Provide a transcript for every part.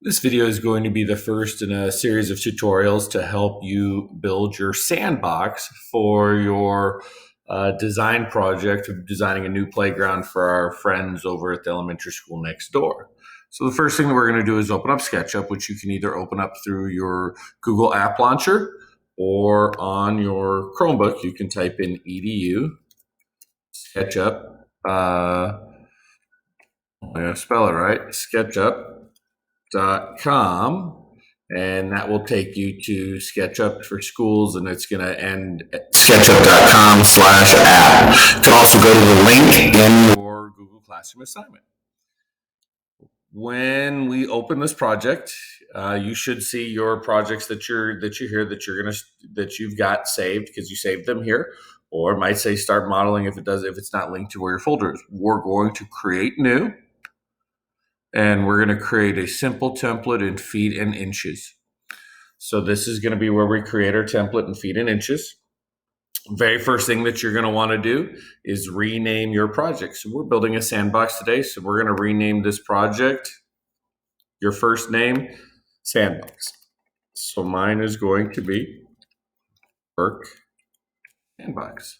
This video is going to be the first in a series of tutorials to help you build your sandbox for your design project of designing a new playground for our friends over at the elementary school next door. So the first thing that we're going to do is open up SketchUp, which you can either open up through your Google App Launcher or on your Chromebook. You can type in edu SketchUp. I'm going to spell it right. SketchUp.com, and that will take you to SketchUp for Schools, and it's going to end at sketchup.com/app. You can also go to the link in your Google Classroom assignment. When we open this project, you should see your projects that you've got saved because you saved them here, or it might say start modeling if it's not linked to where your folder is. We're going to create new. And we're going to create a simple template in feet and inches. So this is going to be where we create our template in feet and inches. Very first thing that you're going to want to do is rename your project. So we're building a sandbox today. So we're going to rename this project, your first name, Sandbox. So mine is going to be Work Sandbox.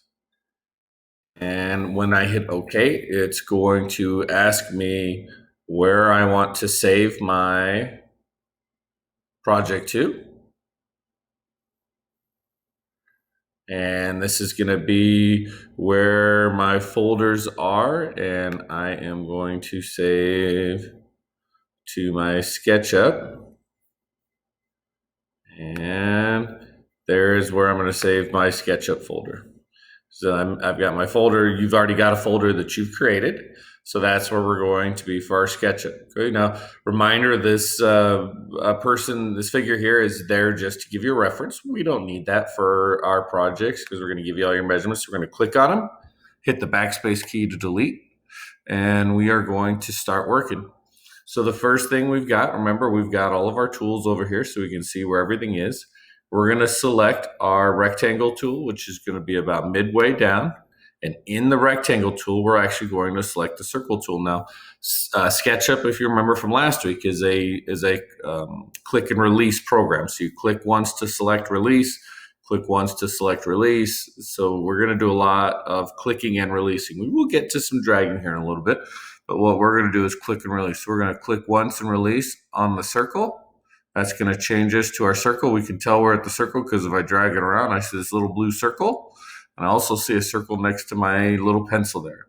And when I hit OK, it's going to ask me where I want to save my project to. And this is going to be where my folders are, and I am going to save to my SketchUp. And there's where I'm going to save my SketchUp folder. So I've got my folder. You've already got a folder that you've created. So that's where we're going to be for our SketchUp. Okay, now, reminder, this this figure here is there just to give you a reference. We don't need that for our projects because we're going to give you all your measurements. We're going to click on them, hit the backspace key to delete, and we are going to start working. So the first thing we've got, remember, we've got all of our tools over here so we can see where everything is. We're going to select our rectangle tool, which is going to be about midway down. And in the rectangle tool, we're actually going to select the circle tool. Now, SketchUp, if you remember from last week, is a click and release program. So you click once to select release, click once to select release. So we're going to do a lot of clicking and releasing. We will get to some dragging here in a little bit, but what we're going to do is click and release. So we're going to click once and release on the circle. That's going to change us to our circle. We can tell we're at the circle because if I drag it around, I see this little blue circle. And I also see a circle next to my little pencil there.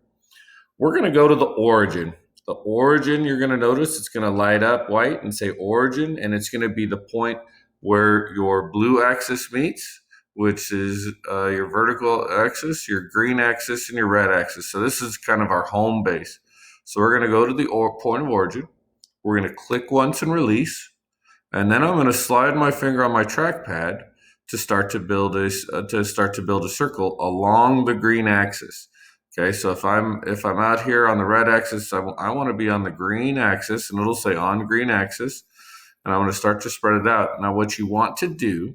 We're going to go to the origin. The origin, you're going to notice it's going to light up white and say origin, and it's going to be the point where your blue axis meets, which is your vertical axis, your green axis, and your red axis. So this is kind of our home base. So we're going to go to the point of origin. We're going to click once and release. And then I'm going to slide my finger on my trackpad to start to build a circle along the green axis. Okay, so if I'm out here on the red axis, I want to be on the green axis, and it'll say on green axis, and I'm going to start to spread it out. Now, what you want to do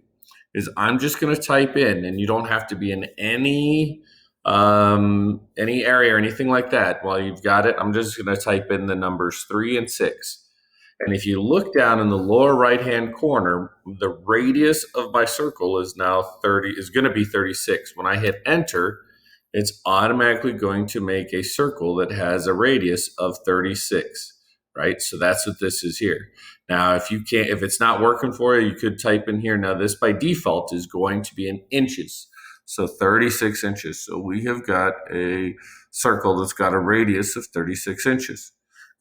is I'm just going to type in, and you don't have to be in any area or anything like that. While you've got it, I'm just going to type in the numbers 3 and 6. And if you look down in the lower right-hand corner, the radius of my circle is now going to be 36. When I hit enter, it's automatically going to make a circle that has a radius of 36, right? So that's what this is here. Now, if it's not working for you, you could type in here. Now, this by default is going to be in inches. So 36 inches. So we have got a circle that's got a radius of 36 inches.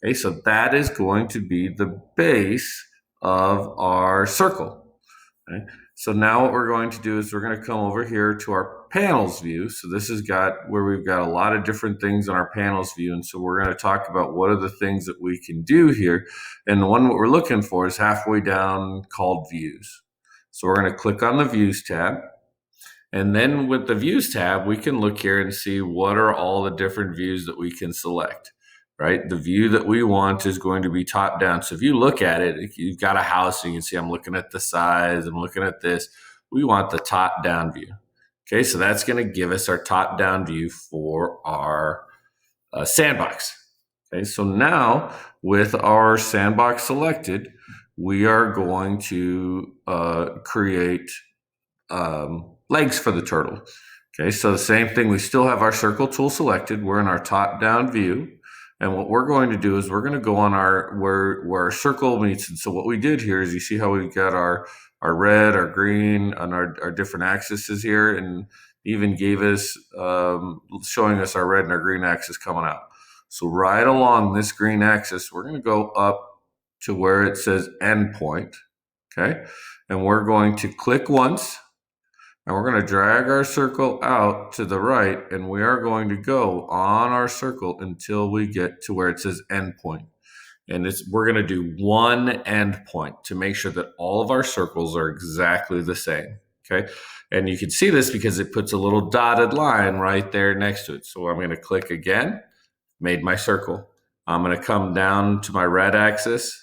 Okay, so that is going to be the base of our circle. Okay, so now what we're going to do is we're going to come over here to our panels view. So this has got where we've got a lot of different things in our panels view. And so we're going to talk about what are the things that we can do here. And the one what we're looking for is halfway down called views. So we're going to click on the views tab. And then with the views tab, we can look here and see what are all the different views that we can select. Right? The view that we want is going to be top down. So if you look at it, if you've got a house and you can see I'm looking at the size, I'm looking at this, we want the top down view. Okay, so that's going to give us our top down view for our sandbox. Okay, so now with our sandbox selected, we are going to create legs for the turtle. Okay, so the same thing, we still have our circle tool selected. We're in our top-down view. And what we're going to do is we're going to go on where our circle meets. And so what we did here is, you see how we got our red, our green, and our different axes here, and even gave us, showing us our red and our green axis coming out. So right along this green axis, we're going to go up to where it says endpoint, okay? And we're going to click once, and we're going to drag our circle out to the right, and we are going to go on our circle until we get to where it says endpoint. And we're going to do one endpoint to make sure that all of our circles are exactly the same. Okay. And you can see this because it puts a little dotted line right there next to it. So I'm going to click again, made my circle. I'm going to come down to my red axis,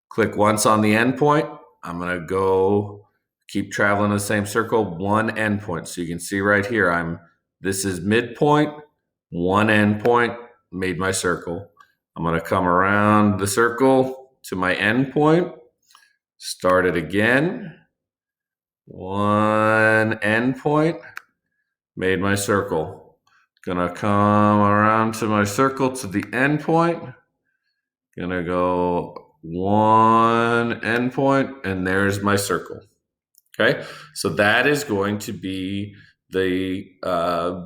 click once on the endpoint. I'm going to go keep traveling the same circle, one endpoint. So you can see right here, this is midpoint, one endpoint, made my circle. I'm going to come around the circle to my endpoint, start it again, one endpoint, made my circle. Gonna come around to my circle to the endpoint, gonna go one endpoint, and there's my circle. Okay, so that is going to be the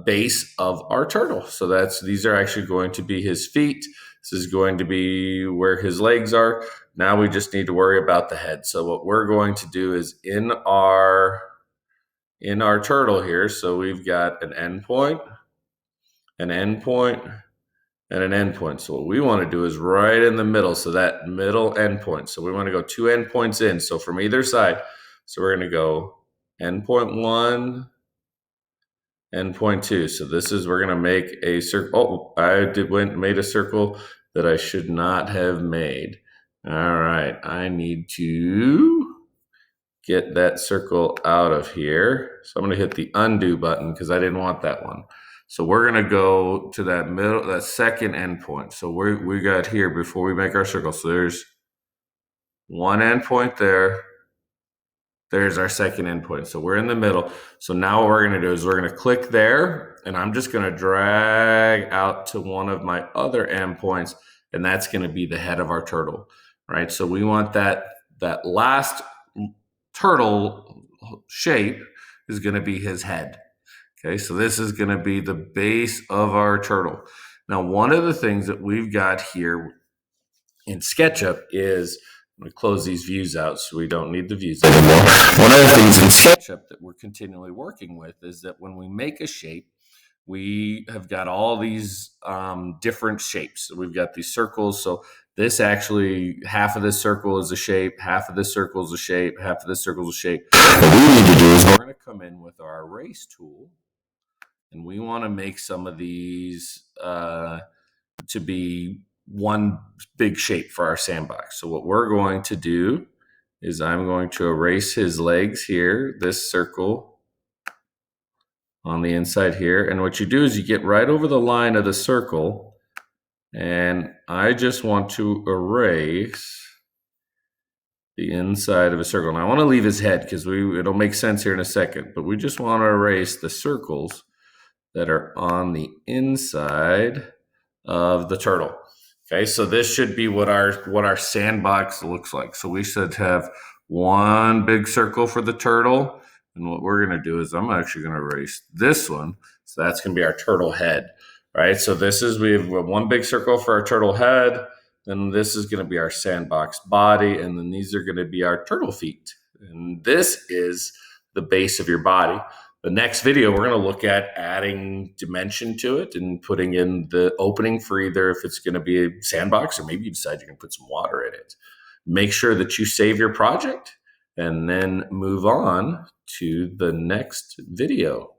base of our turtle. So these are actually going to be his feet. This is going to be where his legs are. Now we just need to worry about the head. So what we're going to do is in our turtle here, so we've got an endpoint, an endpoint, and an endpoint. So what we want to do is right in the middle, so that middle endpoint. So we want to go two endpoints in, so from either side. So we're going to go endpoint 1, endpoint 2. So we're going to make a circle. Oh, I made a circle that I should not have made. All right, I need to get that circle out of here. So I'm going to hit the undo button because I didn't want that one. So we're going to go to that second endpoint. So we got here before we make our circle. So there's one endpoint there. There's our second endpoint. So we're in the middle. So now what we're going to do is we're going to click there, and I'm just going to drag out to one of my other endpoints, and that's going to be the head of our turtle, right? So we want that last turtle shape is going to be his head. Okay, so this is going to be the base of our turtle. Now, one of the things that we've got here in SketchUp is, I'm going to close these views out so we don't need the views anymore. One of the things in SketchUp that we're continually working with is that when we make a shape, we have got all these different shapes. So we've got these circles. So this actually, half of this circle is a shape, half of this circle is a shape, half of this circle is a shape. What we need to do is we're going to come in with our erase tool, and we want to make some of these to be one big shape for our sandbox. So what we're going to do is I'm going to erase his legs here, this circle on the inside here. And what you do is you get right over the line of the circle, and I just want to erase the inside of a circle. And I want to leave his head because it'll make sense here in a second, but we just want to erase the circles that are on the inside of the turtle. Okay, so this should be what our sandbox looks like. So we should have one big circle for the turtle. And what we're going to do is I'm actually going to erase this one. So that's going to be our turtle head, right? So we have one big circle for our turtle head. Then this is going to be our sandbox body. And then these are going to be our turtle feet. And this is the base of your body. The next video, we're going to look at adding dimension to it and putting in the opening for either if it's going to be a sandbox or maybe you decide you're going to put some water in it. Make sure that you save your project and then move on to the next video.